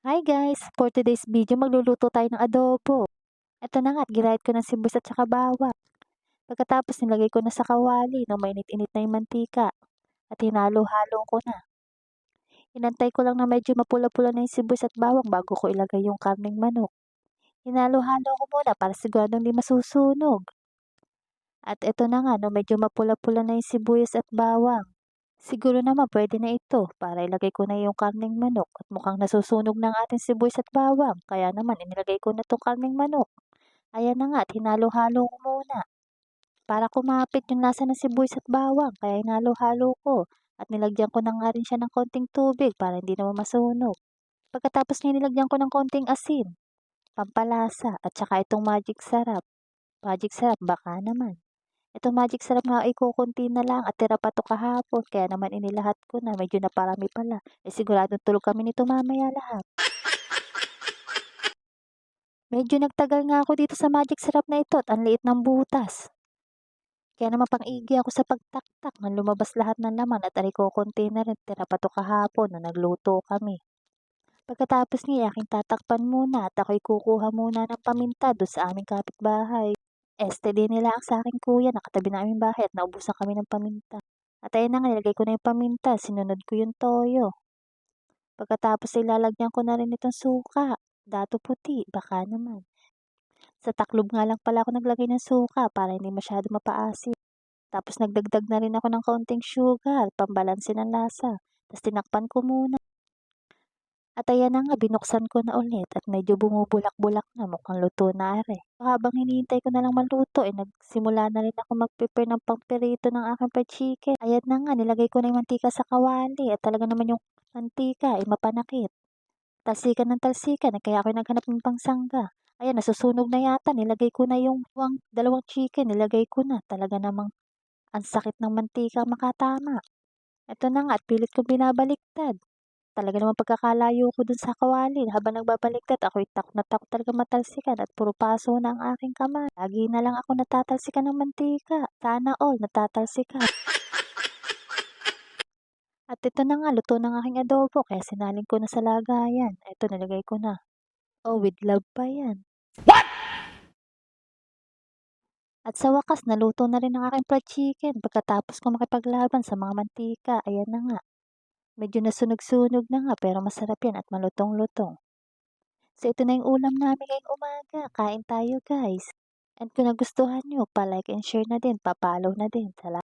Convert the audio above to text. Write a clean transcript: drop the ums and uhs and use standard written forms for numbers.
Hi guys! For today's video, magluluto tayo ng adobo. Ito na nga at ginayat ko ng sibuyas at saka bawang. Pagkatapos nilagay ko na sa kawali nung mainit-init na yung mantika at hinalo-halo ko na. Inantay ko lang na medyo mapula-pula na yung sibuyas at bawang bago ko ilagay yung karneng manok. Hinalo-halo ko muna para siguradong di masusunog. At ito na nga, no, medyo mapula-pula na yung sibuyas at bawang. Siguro naman pwede na ito para ilagay ko na yung karneng manok at mukhang nasusunog ng ating sibuyas at bawang. Kaya naman inilagay ko na itong karneng manok. Ayan na nga at hinalo-halo ko muna. Para kumapit yung lasa ng sibuyas at bawang. Kaya hinalo-halo ko. At nilagyan ko na nga rin siya ng konting tubig para hindi naman masunog. Pagkatapos niya nilagyan ko ng konting asin, pampalasa at saka itong magic sarap. Magic sarap baka naman. Itong magic sarap nga ay kukunti na lang at tira pa to kahapon kaya naman inilahat ko na medyo naparami pala. Siguradong tulog kami nito mamaya lahat. Medyo nagtagal nga ako dito sa magic sarap na ito at ang liit ng butas. Kaya naman pang-igi ako sa pagtaktak nang lumabas lahat ng laman at aray kukunti na rin tira pa to kahapon na nagluto kami. Pagkatapos niya aking tatakpan muna at ako'y kukuha muna ng paminta doon sa aming kapitbahay. Din nila ang sa aking kuya, nakatabi na aming bahay at naubusan kami ng paminta. At ayun na nga, nilagay ko na yung paminta, sinunod ko yung toyo. Pagkatapos ay lalagyan ko na rin itong suka, dato puti, baka naman. Sa taklob nga lang pala ako naglagay ng suka para hindi masyado mapaasim. Tapos nagdagdag na rin ako ng kaunting sugar, pambalansin ng lasa. Tapos tinakpan ko muna. At ayan na nga, binuksan ko na ulit at medyo bumubulak-bulak na, mukhang luto na are. Habang hinihintay ko na lang maluto, nagsimula na rin ako mag-prepare ng pangpirito ng aking fried chicken. Ayan na nga, nilagay ko na yung mantika sa kawali at talaga naman yung mantika ay mapanakit. Talsikan ng talsikan, kaya ako naghanap ng pangsangga. Ayan, nasusunog na yata, nilagay ko na yung dalawang chicken, nilagay ko na. Talaga namang ang sakit ng mantika makatama. Ito na nga at pilit kong binabaliktad. Talaga naman pagkakalayo ko dun sa kawali, habang nagbabaliktad ako'y takot na takot talaga matalsikan at puro paso na ang aking kamay. Lagi na lang ako natatalsikan ng mantika. Sana all natatalsikan. At ito na nga, luto ng aking adobo kaya sinalin ko na sa lagayan. Ito, nilagay ko na. Oh, with love pa yan. At sa wakas, naluto na rin ang aking fried chicken pagkatapos ko makipaglaban sa mga mantika. Ayan na nga. Medyo nasunog-sunog na nga pero masarap yan at malutong-lutong. So ito na yung ulam namin ngayong umaga. Kain tayo guys. And kung nagustuhan nyo, pa-like and share na din, pa-follow na din. Salamat.